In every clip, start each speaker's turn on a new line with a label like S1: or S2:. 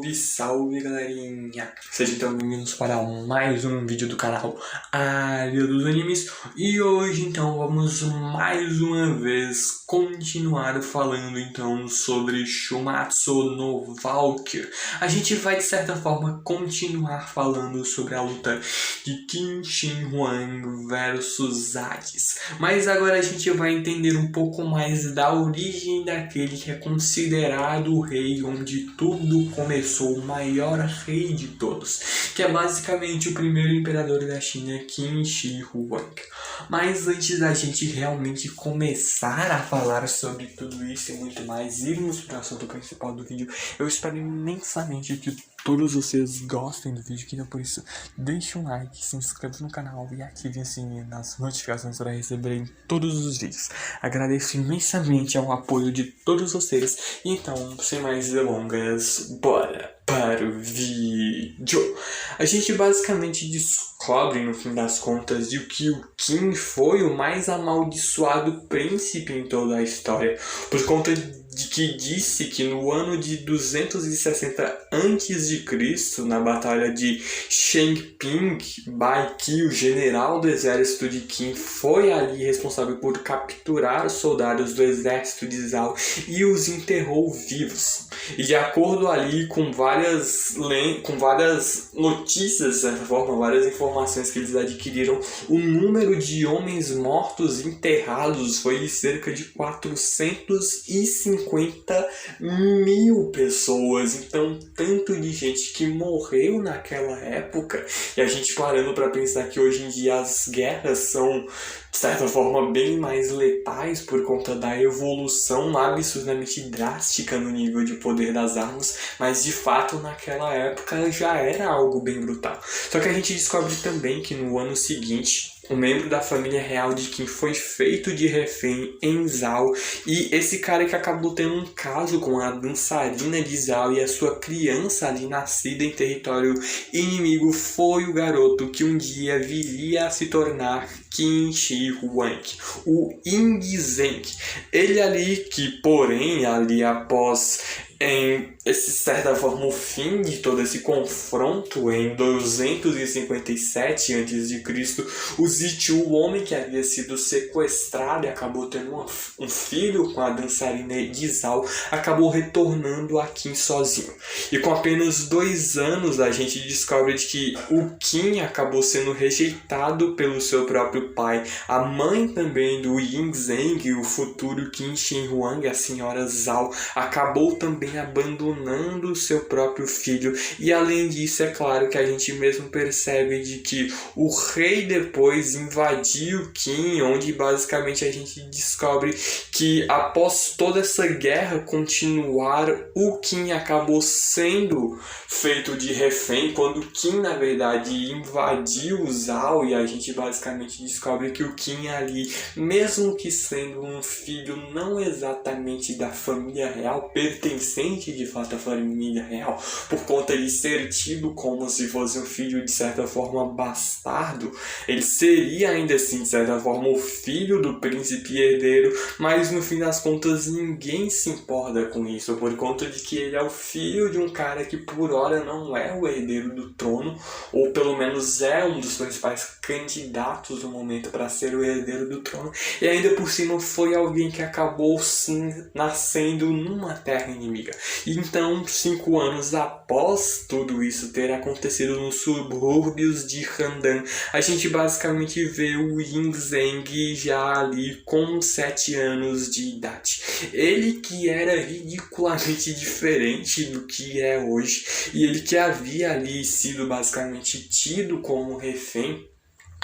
S1: Salve, salve galerinha! Sejam então bem-vindos para mais um vídeo do canal Área dos Animes. E hoje então vamos mais uma vez continuar falando então sobre Shumatsu no Valkyr. A gente vai de certa forma continuar falando sobre a luta de Qin Shi Huang versus Hades. Mas agora a gente vai entender um pouco mais da origem daquele que é considerado o rei onde tudo começou, o maior rei de todos, que é basicamente o primeiro imperador da China, Qin Shi Huang. Mas antes da gente realmente começar a falar sobre tudo isso e muito mais, irmos para o assunto principal do vídeo, eu espero imensamente que todos vocês gostem do vídeo, então por isso deixe um like, se inscreva no canal e ative o sininho nas notificações para receberem todos os vídeos. Agradeço imensamente ao apoio de todos vocês. Então, sem mais delongas, bora para o vídeo. A gente basicamente descobre no fim das contas de que o Qin foi o mais amaldiçoado príncipe em toda a história, por conta de que disse que no ano de 260 a.C., na batalha de Shenping, Bai Qi, o general do exército de Qin, foi ali responsável por capturar os soldados do exército de Zhao e os enterrou vivos. E de acordo ali com várias notícias, de certa forma, várias informações que eles adquiriram, o número de homens mortos enterrados foi de cerca de 450 mil pessoas. Então, tanto de gente que morreu naquela época, e a gente parando para pensar que hoje em dia as guerras são, de certa forma, bem mais letais por conta da evolução absurdamente drástica no nível de poder das armas, mas de fato naquela época já era algo bem brutal. Só que a gente descobre também que no ano seguinte, um membro da família real de Qin foi feito de refém em Zhao, e esse cara que acabou tendo um caso com a dançarina de Zhao e a sua criança ali nascida em território inimigo foi o garoto que um dia viria a se tornar Qin Shi Huang, o Ying Zheng. Ele ali que, porém, ali após esse, certa forma, o fim de todo esse confronto em 257 a.C., o Zichu, o homem que havia sido sequestrado e acabou tendo um filho com a dançarina de Zhao, acabou retornando a Qin sozinho. E com apenas 2 anos a gente descobre de que o Qin acabou sendo rejeitado pelo seu próprio pai. A mãe também do Ying Zheng, o futuro Qin Shi Huang, a senhora Zhao, acabou também abandonando o seu próprio filho. E além disso, é claro que a gente mesmo percebe de que o rei depois invadiu Qin, onde basicamente a gente descobre que após toda essa guerra continuar, o Qin acabou sendo feito de refém, quando Qin na verdade invadiu o Zhao, e a gente basicamente descobre que o Qin ali, mesmo que sendo um filho não exatamente da família real, pertencente de fato à família real, por conta de ser tido como se fosse um filho de certa forma bastardo, ele seria ainda assim de certa forma o filho do príncipe herdeiro, mas no fim das contas ninguém se importa com isso, por conta de que ele é o filho de um cara que por hora não é o herdeiro do trono, ou pelo menos é um dos principais candidatos no momento para ser o herdeiro do trono, e ainda por cima foi alguém que acabou sim nascendo numa terra inimiga. Então, 5 anos após tudo isso ter acontecido nos subúrbios de Handan, a gente basicamente vê o Ying Zheng já ali com 7 anos de idade. Ele que era ridiculamente diferente do que é hoje, e ele que havia ali sido basicamente tido como refém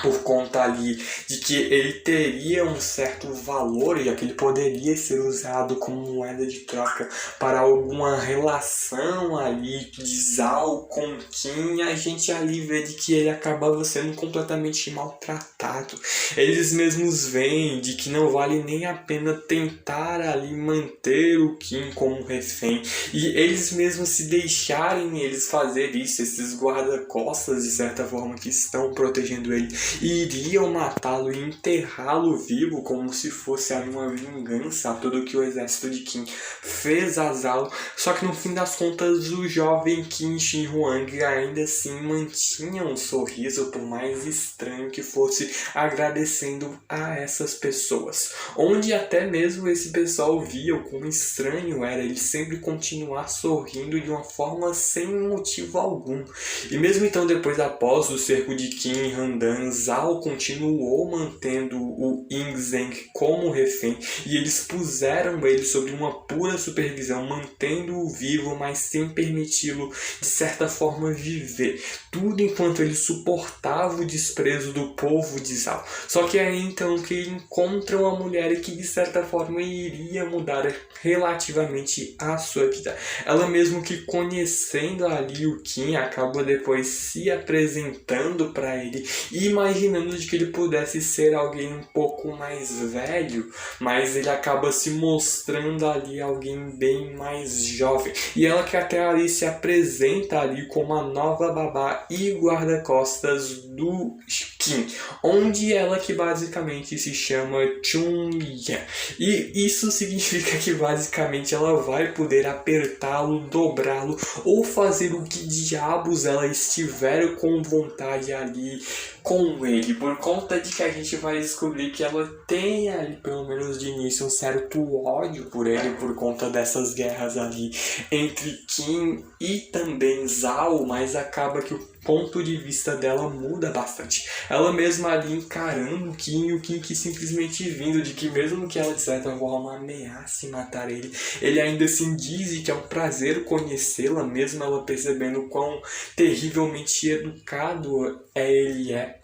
S1: por conta ali de que ele teria um certo valor e que ele poderia ser usado como moeda de troca para alguma relação ali de Zhao com Qin, a gente ali vê de que ele acabava sendo completamente maltratado. Eles mesmos veem de que não vale nem a pena tentar ali manter o Qin como refém, e eles mesmos se deixarem eles fazer isso, esses guarda-costas de certa forma que estão protegendo ele, iriam matá-lo e enterrá-lo vivo como se fosse ali uma vingança a tudo que o exército de Qin fez a Zhao. Só que no fim das contas o jovem Qin Shi Huang ainda assim mantinha um sorriso, por mais estranho que fosse, agradecendo a essas pessoas. Onde até mesmo esse pessoal via o quão estranho era ele sempre continuar sorrindo de uma forma sem motivo algum. E mesmo então, depois após o cerco de Qin e Handan, Zhao continuou mantendo o Ying Zheng como refém e eles puseram ele sob uma pura supervisão, mantendo-o vivo, mas sem permiti-lo de certa forma viver. Tudo enquanto ele suportava o desprezo do povo de Zhao. Só que é então que encontram a mulher que de certa forma iria mudar relativamente a sua vida. Ela mesmo que conhecendo ali o Qin, acaba depois se apresentando para ele e imaginando de que ele pudesse ser alguém um pouco mais velho, mas ele acaba se mostrando ali alguém bem mais jovem. E ela que até ali se apresenta ali como a nova babá e guarda-costas do Qin, onde ela que basicamente se chama Chun-Yan. E isso significa que basicamente ela vai poder apertá-lo, dobrá-lo ou fazer o que diabos ela estiver com vontade ali com ele, por conta de que a gente vai descobrir que ela tem ali, pelo menos de início, um certo ódio por ele, por conta dessas guerras ali entre Qin e também Zhao, mas acaba que o ponto de vista dela muda bastante. Ela mesma ali encarando o Qin, e o Qin que simplesmente vindo de que mesmo que ela de certa forma ameace matar ele, ele ainda assim diz que é um prazer conhecê-la, mesmo ela percebendo quão terrivelmente educado ele é.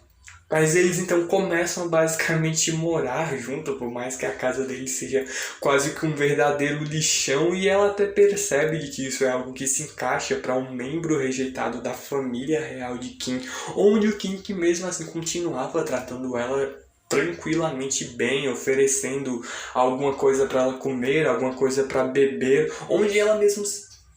S1: Mas eles então começam a basicamente morar junto, por mais que a casa deles seja quase que um verdadeiro lixão, e ela até percebe de que isso é algo que se encaixa para um membro rejeitado da família real de Qin, onde o Qin que mesmo assim continuava tratando ela tranquilamente bem, oferecendo alguma coisa para ela comer, alguma coisa para beber, onde ela mesmo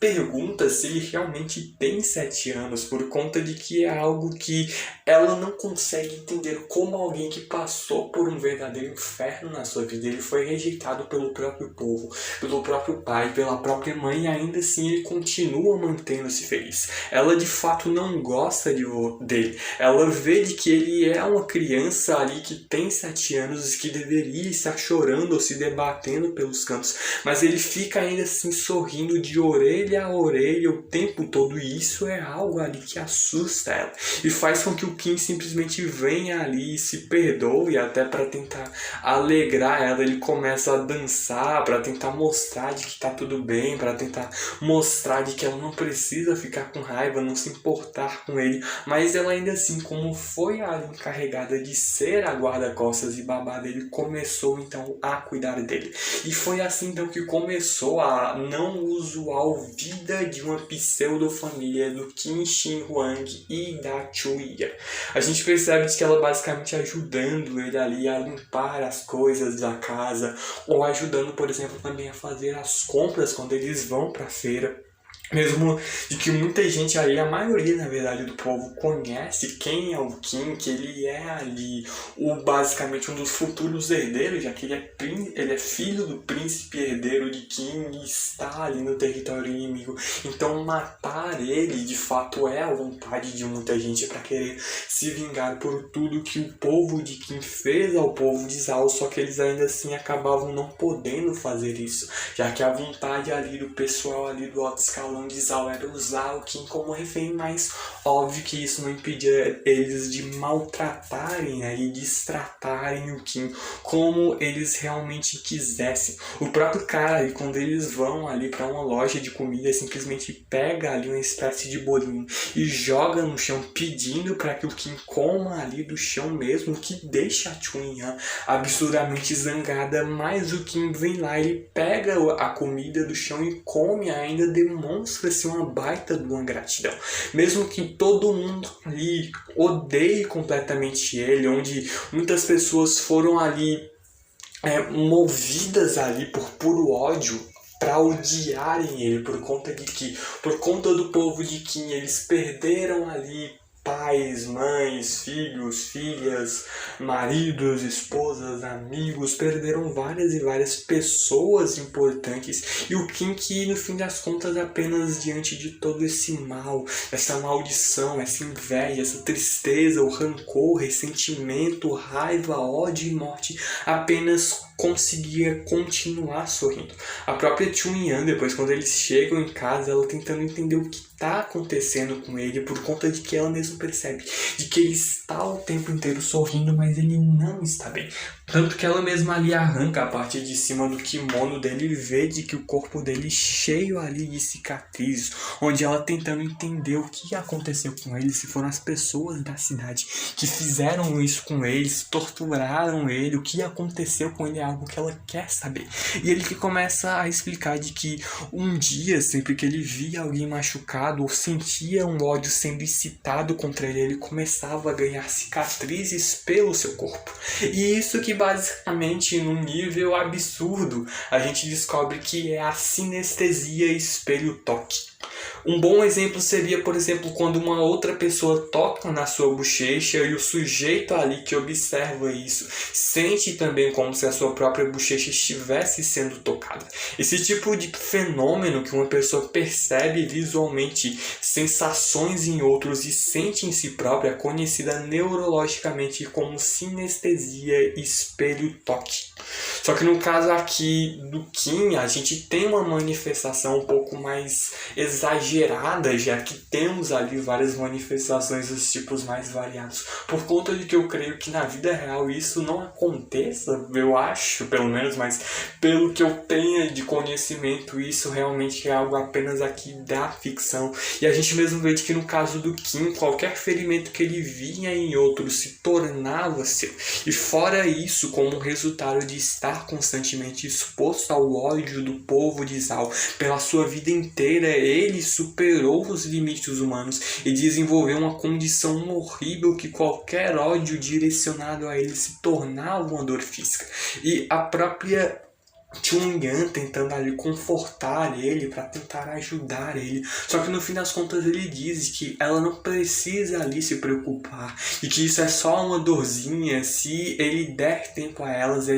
S1: pergunta se ele realmente tem 7 anos, por conta de que é algo que ela não consegue entender, como alguém que passou por um verdadeiro inferno na sua vida, ele foi rejeitado pelo próprio povo, pelo próprio pai, pela própria mãe, e ainda assim ele continua mantendo-se feliz. Ela de fato não gosta dele, ela vê de que ele é uma criança ali que tem 7 anos e que deveria estar chorando ou se debatendo pelos cantos, mas ele fica ainda assim sorrindo de orelha a orelha o tempo todo, e isso é algo ali que assusta ela e faz com que o Qin simplesmente venha ali e se perdoe, até para tentar alegrar ela. Ele começa a dançar para tentar mostrar de que tá tudo bem, para tentar mostrar de que ela não precisa ficar com raiva, não se importar com ele, mas ela ainda assim, como foi a encarregada de ser a guarda-costas e babá dele, começou então a cuidar dele. E foi assim então que começou a não usual vida de uma pseudo-família do Qin Shi Huang e da Chu-Yan. A gente percebe que ela basicamente ajudando ele ali a limpar as coisas da casa, ou ajudando, por exemplo, também a fazer as compras quando eles vão para a feira. Mesmo de que muita gente aí, a maioria na verdade do povo, conhece quem é o Qin, que ele é ali basicamente um dos futuros herdeiros, já que ele é filho do príncipe herdeiro de Qin e está ali no território inimigo. Então matar ele de fato é a vontade de muita gente para querer se vingar por tudo que o povo de Qin fez ao povo de Zhao, só que eles ainda assim acabavam não podendo fazer isso, já que a vontade ali do pessoal ali do alto escalão de Zhao era usar o Qin como refém, mas óbvio que isso não impedia eles de maltratarem e destratarem o Qin como eles realmente quisessem. O próprio cara, quando eles vão ali para uma loja de comida, simplesmente pega ali uma espécie de bolinho e joga no chão, pedindo para que o Qin coma ali do chão mesmo, que deixa a Chun-Yan absurdamente zangada, mas o Qin vem lá, ele pega a comida do chão e come, ainda demonstra-se uma baita de uma gratidão. Mesmo que todo mundo ali odeie completamente ele, onde muitas pessoas foram ali movidas ali por puro ódio, para odiarem ele, por conta de que, por conta do povo de Qin, eles perderam ali pais, mães, filhos, filhas, maridos, esposas, amigos, perderam várias e várias pessoas importantes. E o Kim, que no fim das contas, apenas diante de todo esse mal, essa maldição, essa inveja, essa tristeza, o rancor, o ressentimento, raiva, ódio e morte, apenas conseguia continuar sorrindo. A própria Chun-Yang, depois, quando eles chegam em casa, ela tentando entender o que está acontecendo com ele, por conta de que ela mesma percebe de que ele está o tempo inteiro sorrindo, mas ele não está bem. Tanto que ela mesma ali arranca a parte de cima do kimono dele e vê de que o corpo dele cheio ali de cicatrizes, onde ela tentando entender o que aconteceu com ele, se foram as pessoas da cidade que fizeram isso com ele, se torturaram ele, o que aconteceu com ele é algo que ela quer saber. E ele que começa a explicar de que um dia, sempre que ele via alguém machucado ou sentia um ódio sendo incitado contra ele, ele começava a ganhar cicatrizes pelo seu corpo. E isso que basicamente, num nível absurdo, a gente descobre que é a sinestesia espelho-toque. Um bom exemplo seria, por exemplo, quando uma outra pessoa toca na sua bochecha e o sujeito ali que observa isso sente também como se a sua própria bochecha estivesse sendo tocada. Esse tipo de fenômeno que uma pessoa percebe visualmente sensações em outros e sente em si própria é conhecida neurologicamente como sinestesia espelho-toque. Só que no caso aqui do Kim, a gente tem uma manifestação um pouco mais exagerada, já que temos ali várias manifestações dos tipos mais variados. Por conta de que eu creio que na vida real isso não aconteça, eu acho, pelo menos, mas pelo que eu tenho de conhecimento, isso realmente é algo apenas aqui da ficção. E a gente mesmo vê que no caso do Kim, qualquer ferimento que ele vinha em outro se tornava seu. E fora isso, como resultado de estar constantemente exposto ao ódio do povo de Zhao pela sua vida inteira, ele superou os limites humanos e desenvolveu uma condição horrível que qualquer ódio direcionado a ele se tornava uma dor física. E a própria Chun-Yang tentando ali confortar ele para tentar ajudar ele, só que no fim das contas ele diz que ela não precisa ali se preocupar e que isso é só uma dorzinha, se ele der tempo a elas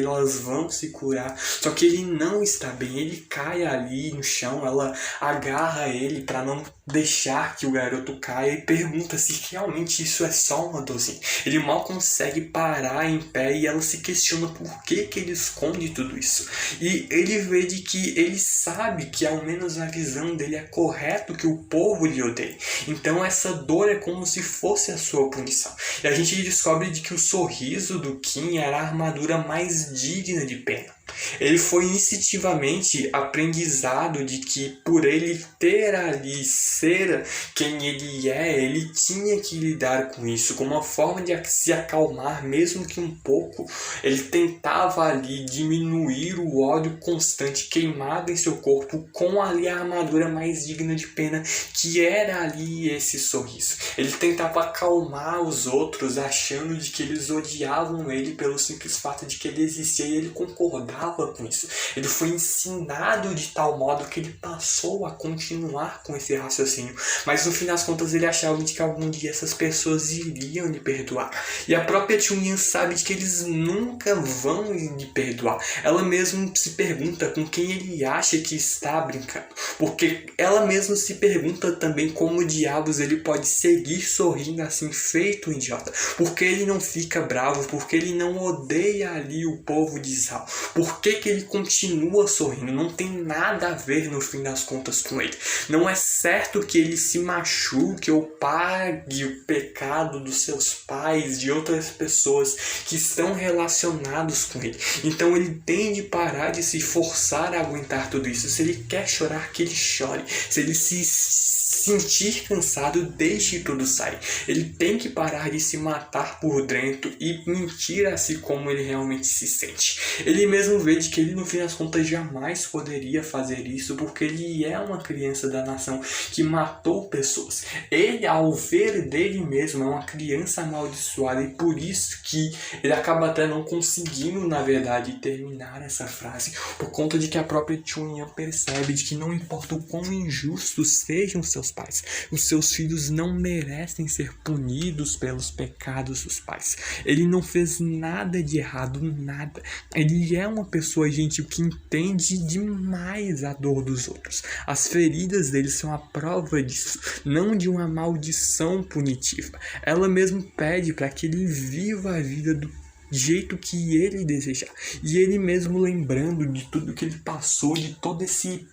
S1: vão se curar. Só que ele não está bem, ele cai ali no chão, ela agarra ele para não deixar que o garoto caia e pergunta se realmente isso é só uma dorzinha. Ele mal consegue parar em pé e ela se questiona por que ele esconde tudo isso. E ele vê de que ele sabe que ao menos a visão dele é correto que o povo lhe odeia. Então essa dor é como se fosse a sua punição. E a gente descobre de que o sorriso do Kim era a armadura mais digna de pena. Ele foi instintivamente aprendizado de que por ele ter ali, ser quem ele é, ele tinha que lidar com isso, como uma forma de se acalmar, mesmo que um pouco. Ele tentava ali diminuir o ódio constante queimado em seu corpo com ali a armadura mais digna de pena, que era ali esse sorriso. Ele tentava acalmar os outros, achando de que eles odiavam ele pelo simples fato de que ele existia, e ele concordava com isso. Ele foi ensinado de tal modo que ele passou a continuar com esse raciocínio, mas no fim das contas ele achava de que algum dia essas pessoas iriam lhe perdoar. E a própria Chun-Yang sabe de que eles nunca vão lhe perdoar. Ela mesma se pergunta com quem ele acha que está brincando, porque ela mesma se pergunta também como diabos ele pode seguir sorrindo assim, feito um idiota. Porque ele não fica bravo, porque ele não odeia ali o povo de Zhao. Por que ele continua sorrindo? Não tem nada a ver no fim das contas com ele. Não é certo que ele se machuque ou pague o pecado dos seus pais, de outras pessoas que estão relacionados com ele. Então ele tem de parar de se forçar a aguentar tudo isso. Se ele quer chorar, que ele chore. Se ele se sentir cansado, deixe tudo sair. Ele tem que parar de se matar por dentro e mentir a si como ele realmente se sente. Ele mesmo mesmo vê de que ele no fim das contas jamais poderia fazer isso, porque ele é uma criança da nação que matou pessoas. Ele, ao ver dele mesmo, é uma criança amaldiçoada, e por isso que ele acaba até não conseguindo, na verdade, terminar essa frase, por conta de que a própria Chun-Yuan percebe de que não importa o quão injustos sejam seus pais, os seus filhos não merecem ser punidos pelos pecados dos pais. Ele não fez nada de errado, nada. Ele é uma pessoa gentil que entende demais a dor dos outros. As feridas dele são a prova disso, não de uma maldição punitiva. Ela mesmo pede para que ele viva a vida do jeito que ele desejar. E ele mesmo lembrando de tudo que ele passou, de todo esse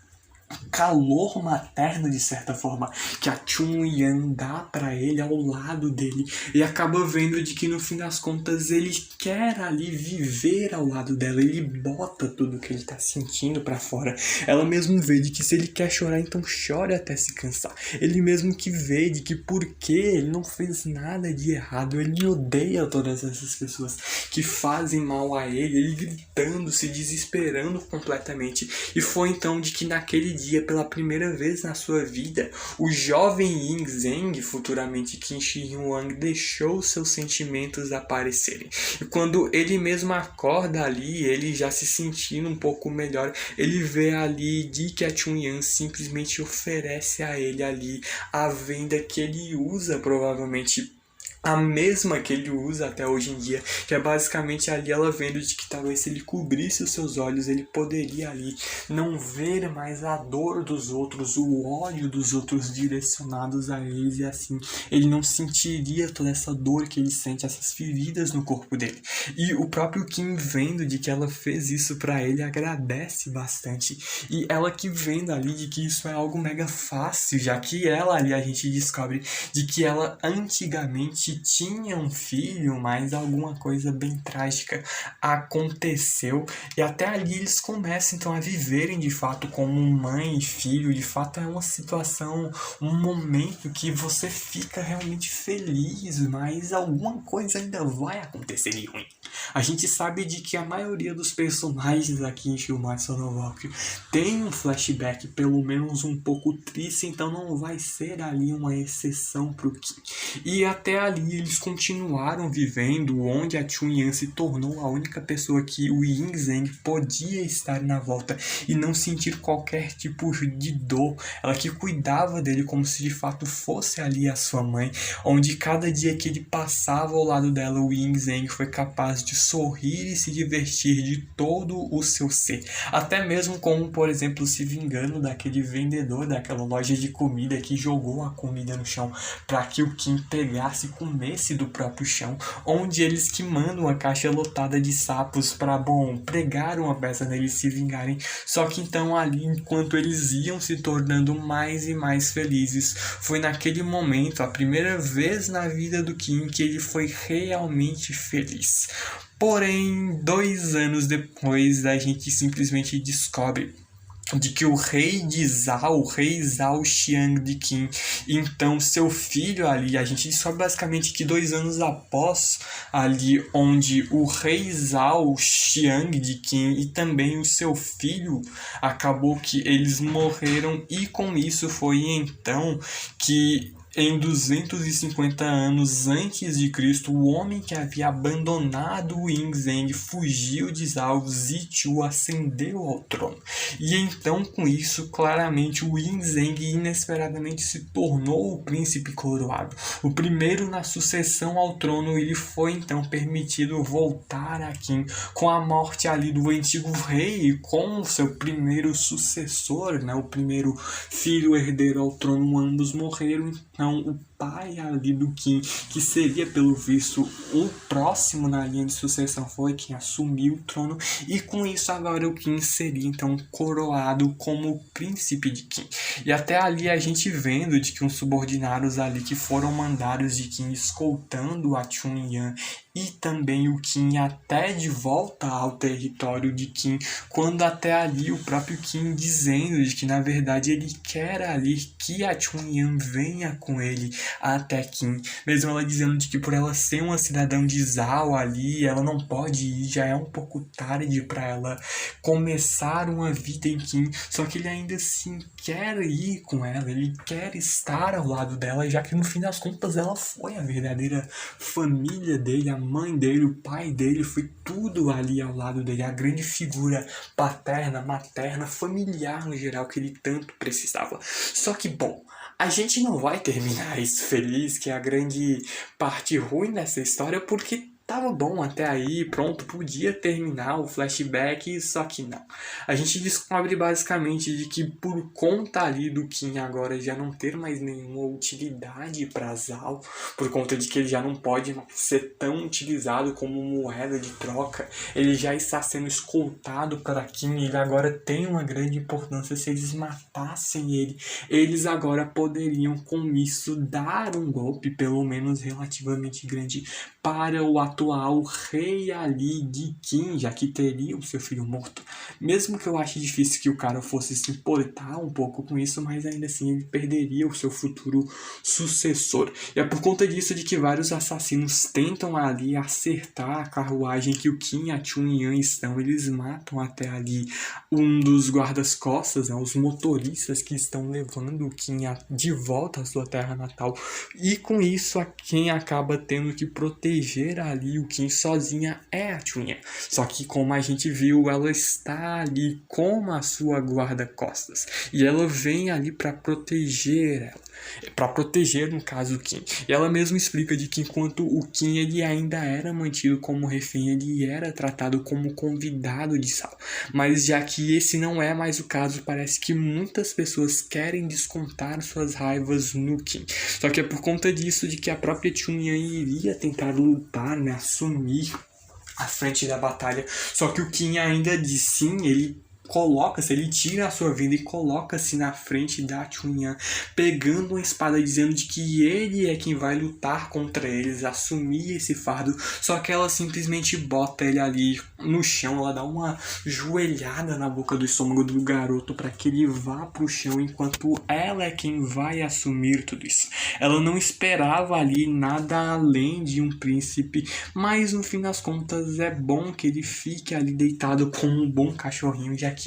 S1: calor materno, de certa forma, que a Chun-Yuan dá pra ele ao lado dele, e acaba vendo de que no fim das contas ele quer ali viver ao lado dela. Ele bota tudo que ele tá sentindo pra fora. Ela mesmo vê de que se ele quer chorar, então chore até se cansar. Ele mesmo que vê de que porque ele não fez nada de errado, ele odeia todas essas pessoas que fazem mal a ele gritando, se desesperando completamente. E foi então de que naquele dia, pela primeira vez na sua vida, o jovem Yin Zeng, futuramente Qin Shi Huang, deixou seus sentimentos aparecerem. E quando ele mesmo acorda ali, ele já se sentindo um pouco melhor, ele vê ali de que a Chun-Yuan simplesmente oferece a ele ali a venda que ele usa, provavelmente a mesma que ele usa até hoje em dia, que é basicamente ali ela vendo de que talvez se ele cobrisse os seus olhos, ele poderia ali não ver mais a dor dos outros, o ódio dos outros direcionados a eles, e assim ele não sentiria toda essa dor que ele sente, essas feridas no corpo dele. E o próprio Qin, vendo de que ela fez isso pra ele, agradece bastante, e ela que vendo ali de que isso é algo mega fácil, já que ela ali a gente descobre de que ela antigamente tinha um filho, mas alguma coisa bem trágica aconteceu, e até ali eles começam então a viverem de fato como mãe e filho. De fato é uma situação, um momento que você fica realmente feliz, mas alguma coisa ainda vai acontecer de ruim. A gente sabe de que a maioria dos personagens aqui em Shumatsu no Valkyrie tem um flashback pelo menos um pouco triste, então não vai ser ali uma exceção pro Qin. E até ali eles continuaram vivendo, onde a Chun-Yuan se tornou a única pessoa que o Yin Zeng podia estar na volta e não sentir qualquer tipo de dor. Ela que cuidava dele como se de fato fosse ali a sua mãe, onde cada dia que ele passava ao lado dela, o Yin Zeng foi capaz de sorrir e se divertir de todo o seu ser. Até mesmo como, por exemplo, se vingando daquele vendedor daquela loja de comida que jogou a comida no chão para que o Qin pegasse e comesse do próprio chão, onde eles que mandam a caixa lotada de sapos para, pregar uma peça neles se vingarem. Só que então ali, enquanto eles iam se tornando mais e mais felizes, foi naquele momento, a primeira vez na vida do Qin, que ele foi realmente feliz. Porém, 2 anos depois, a gente simplesmente descobre de que o rei Zhao Xiang de Qin, então seu filho ali, a gente descobre basicamente que 2 anos após ali, onde o rei Zhao Xiang de Qin e também o seu filho, acabou que eles morreram, e com isso foi então que em 250 anos antes de Cristo, o homem que havia abandonado o Yin Zeng fugiu de Zhao Zichu, ascendeu ao trono. E então, com isso, claramente o Yin Zeng inesperadamente se tornou o príncipe coroado. O primeiro na sucessão ao trono. Ele foi então permitido voltar a Qin com a morte ali do antigo rei e com o seu primeiro sucessor, o primeiro filho herdeiro ao trono. Ambos morreram. Então, o pai ali do Qin, que seria pelo visto o próximo na linha de sucessão, foi quem assumiu o trono, e com isso agora o Qin seria então coroado como príncipe de Qin. E até ali a gente vendo de que uns subordinados ali que foram mandados de Qin escoltando a Chun-Yuan e também o Qin até de volta ao território de Qin, quando até ali o próprio Qin dizendo de que na verdade ele quer ali que a Chun-Yuan venha com com ele até Kim, mesmo ela dizendo de que por ela ser uma cidadã de Zal ali, ela não pode ir, já é um pouco tarde para ela começar uma vida em Kim, só que ele ainda assim quer ir com ela, ele quer estar ao lado dela, já que no fim das contas ela foi a verdadeira família dele, a mãe dele, o pai dele, foi tudo ali ao lado dele, a grande figura paterna, materna, familiar no geral que ele tanto precisava. Só que, bom, a gente não vai terminar isso feliz, que é a grande parte ruim dessa história, porque tava bom até aí, pronto, podia terminar o flashback, só que não. A gente descobre basicamente de que por conta ali do Kim agora já não ter mais nenhuma utilidade para Zal, por conta de que ele já não pode ser tão utilizado como moeda de troca, ele já está sendo escoltado para Kim, ele agora tem uma grande importância. Se eles matassem ele, eles agora poderiam com isso dar um golpe, pelo menos relativamente grande, para o atual rei ali de Kim, já que teria o seu filho morto. Mesmo que eu ache difícil que o cara fosse se importar um pouco com isso, mas ainda assim ele perderia o seu futuro sucessor. E é por conta disso de que vários assassinos tentam ali acertar a carruagem que o Kim e a Chun-Yang estão. Eles matam até ali um dos guardas-costas, né, os motoristas que estão levando o Kim de volta à sua terra natal. E com isso, quem acaba tendo que proteger ali o Kim sozinha é a Chun-Yang. Só que como a gente viu, ela está ali com a sua guarda-costas. E ela vem ali para proteger ela. Para proteger, no caso, o Kim. E ela mesma explica de que enquanto o Kim ele ainda era mantido como refém, ele era tratado como convidado de Zal. Mas já que esse não é mais o caso, parece que muitas pessoas querem descontar suas raivas no Kim. Só que é por conta disso de que a própria Chun-Yang iria tentar lutar, né, assumir a frente da batalha. Só que o Kim ainda diz sim, ele tira a sua vida e coloca-se na frente da Chun-Yang, pegando uma espada, dizendo de que ele é quem vai lutar contra eles, assumir esse fardo. Só que ela simplesmente bota ele ali no chão, ela dá uma joelhada na boca do estômago do garoto para que ele vá pro chão, enquanto ela é quem vai assumir tudo isso. Ela não esperava ali nada além de um príncipe, mas no fim das contas é bom que ele fique ali deitado como um bom cachorrinho, já que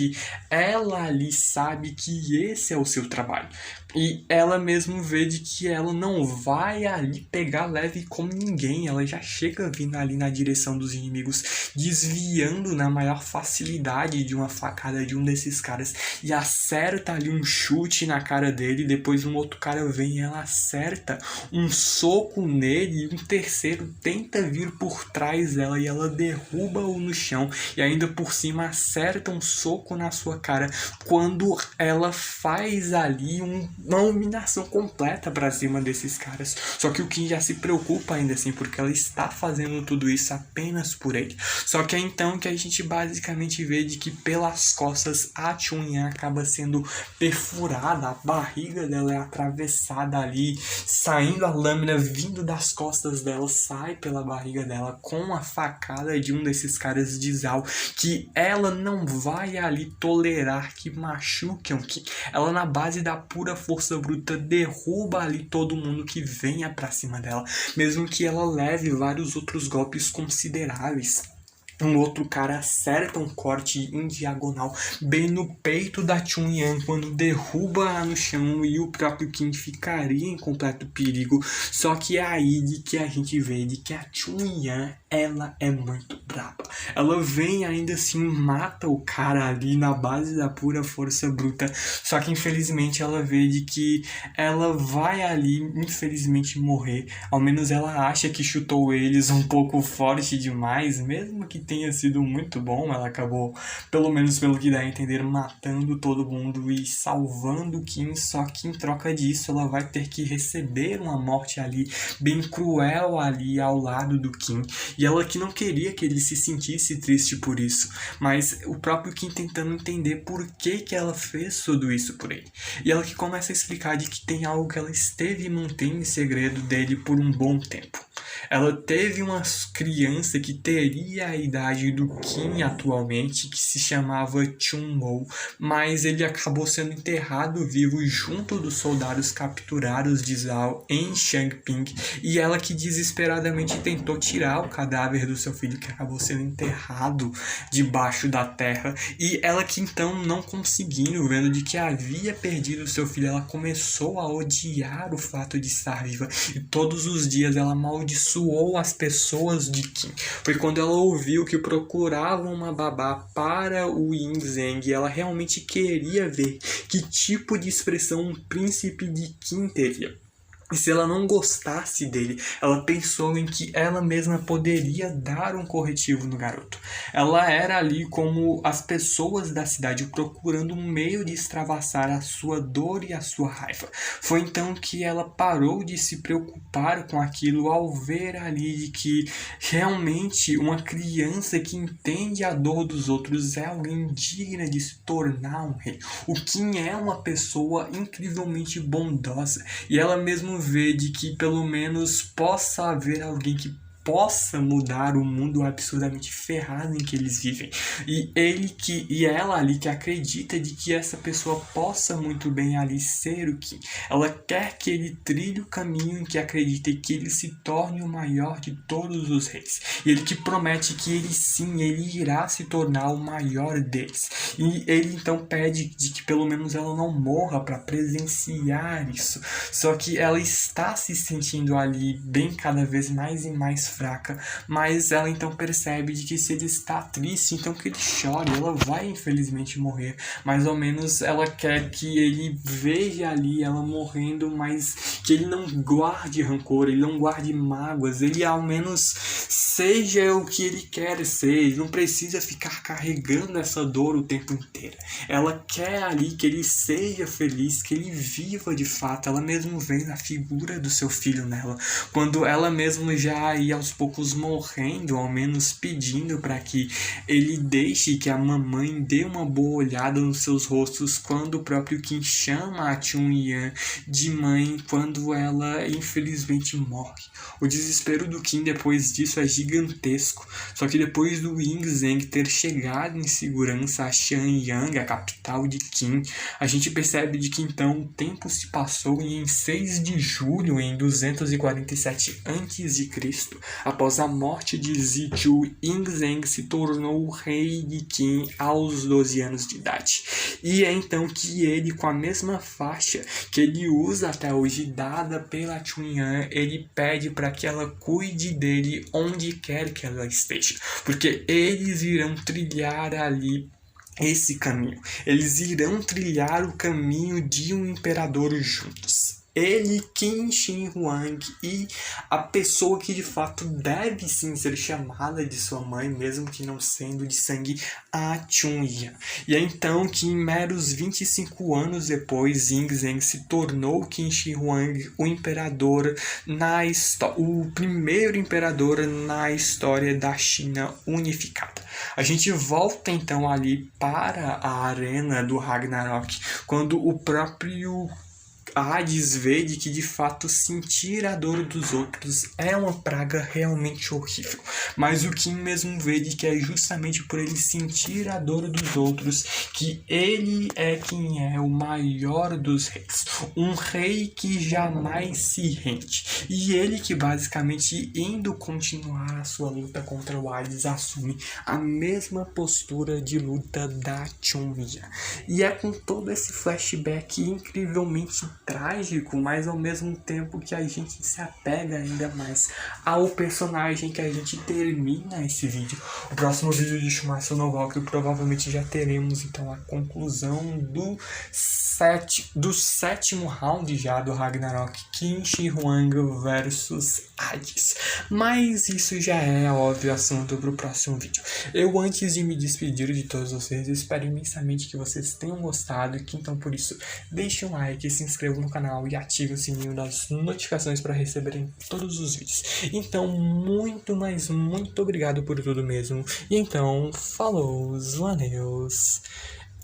S1: ela ali sabe que esse é o seu trabalho. E ela mesmo vê de que ela não vai ali pegar leve como ninguém. Ela já chega vindo ali na direção dos inimigos, desviando na maior facilidade de uma facada de um desses caras. E acerta ali um chute na cara dele. Depois um outro cara vem e ela acerta um soco nele. E um terceiro tenta vir por trás dela e ela derruba-o no chão. E ainda por cima acerta um soco na sua cara. Quando ela faz ali uma humilhação completa pra cima desses caras. Só que o Kim já se preocupa ainda assim, porque ela está fazendo tudo isso apenas por ele. Só que é então que a gente basicamente vê de que pelas costas a Chun-Yang acaba sendo perfurada, a barriga dela é atravessada ali, saindo a lâmina vindo das costas dela, sai pela barriga dela com a facada de um desses caras de Zal, que ela não vai ali tolerar que machuquem o Kim. Ela, na base da pura força bruta, derruba ali todo mundo que venha pra cima dela, mesmo que ela leve vários outros golpes consideráveis. Um outro cara acerta um corte em diagonal bem no peito da Chun-Yang quando derruba no chão, e o próprio Kim ficaria em completo perigo. Só que é aí de que a gente vê de que a Chun-Yang, ela é muito braba. Ela vem ainda assim, mata o cara ali na base da pura força bruta. Só que infelizmente ela vê de que ela vai ali infelizmente morrer. Ao menos ela acha que chutou eles um pouco forte demais, mesmo que tenha sido muito bom. Ela acabou, pelo menos pelo que dá a entender, matando todo mundo e salvando o Kim. Só que em troca disso ela vai ter que receber uma morte ali bem cruel ali ao lado do Kim. E ela que não queria que ele se sentisse triste por isso, mas o próprio Kim tentando entender por que ela fez tudo isso por ele. E ela que começa a explicar de que tem algo que ela esteve mantendo em segredo dele por um bom tempo. Ela teve uma criança que teria a idade do Kim atualmente, que se chamava Chun-Mo, mas ele acabou sendo enterrado vivo junto dos soldados capturados de Zhao em Changping, e ela que desesperadamente tentou tirar o cadáver do seu filho, que acabou sendo enterrado debaixo da terra, e ela que então, não conseguindo, vendo de que havia perdido seu filho, ela começou a odiar o fato de estar viva, e todos os dias ela amaldiçoou as pessoas de Qin. Foi quando ela ouviu que procuravam uma babá para o Yin Zheng, e ela realmente queria ver que tipo de expressão um príncipe de Qin teria. E se ela não gostasse dele, ela pensou em que ela mesma poderia dar um corretivo no garoto. Ela era ali como as pessoas da cidade procurando um meio de extravasar a sua dor e a sua raiva. Foi então que ela parou de se preocupar com aquilo ao ver ali de que realmente uma criança que entende a dor dos outros é alguém digna de se tornar um rei. O Qin é uma pessoa incrivelmente bondosa, e ela mesmo vê de que pelo menos possa haver alguém que possa mudar o mundo absurdamente ferrado em que eles vivem. E ela ali que acredita de que essa pessoa possa muito bem ali ser o Qin. Ela quer que ele trilhe o caminho em que acredita e que ele se torne o maior de todos os reis. E ele que promete que ele sim, ele irá se tornar o maior deles. E ele então pede de que pelo menos ela não morra para presenciar isso. Só que ela está se sentindo ali bem cada vez mais e mais fraca, mas ela então percebe de que se ele está triste, então que ele chore, ela vai infelizmente morrer, mais ou menos ela quer que ele veja ali ela morrendo, mas que ele não guarde rancor, ele não guarde mágoas, ele ao menos seja o que ele quer ser, ele não precisa ficar carregando essa dor o tempo inteiro. Ela quer ali que ele seja feliz, que ele viva de fato. Ela mesmo vê a figura do seu filho nela, quando ela mesmo já ia aos poucos morrendo, ao menos pedindo para que ele deixe que a mamãe dê uma boa olhada nos seus rostos, quando o próprio Qin chama a Chun-Yang de mãe, quando ela infelizmente morre. O desespero do Qin depois disso é gigantesco, só que depois do Yin Zheng ter chegado em segurança a Xianyang, a capital de Qin, a gente percebe de que então o tempo se passou, e em 6 de julho em 247 a.C., após a morte de Zizhu, Yin Zheng se tornou o rei de Qin aos 12 anos de idade. E é então que ele, com a mesma faixa que ele usa até hoje, dada pela Chun-Yang, ele pede para que ela cuide dele onde quer que ela esteja, porque eles irão trilhar ali esse caminho. Eles irão trilhar o caminho de um imperador juntos. Ele, Qin Shi Huang, e a pessoa que de fato deve sim ser chamada de sua mãe, mesmo que não sendo de sangue, a Chun-Yang. E é então que em meros 25 anos depois, Yin Zheng se tornou Qin Shi Huang, o imperador o primeiro imperador na história da China unificada. A gente volta então ali para a arena do Ragnarok, quando o próprio Hades vê de que de fato sentir a dor dos outros é uma praga realmente horrível, mas o Qin mesmo vê de que é justamente por ele sentir a dor dos outros que ele é quem é o maior dos reis, um rei que jamais se rende, e ele que basicamente, indo continuar a sua luta contra o Hades, assume a mesma postura de luta da Chun-Li. E é com todo esse flashback incrivelmente trágico, mas ao mesmo tempo que a gente se apega ainda mais ao personagem, que a gente termina esse vídeo. O próximo vídeo de Shumatsu no Valkyrie provavelmente já teremos então a conclusão do sétimo round já do Ragnarok, Qin Shi Huang versus Hades. Mas isso já é óbvio assunto para o próximo vídeo. Eu, antes de me despedir de todos vocês, espero imensamente que vocês tenham gostado, que então por isso deixem um like, se inscrevam no canal e ativem o sininho das notificações para receberem todos os vídeos. Então, muito obrigado por tudo mesmo. E então, falou, valeu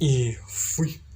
S1: e fui!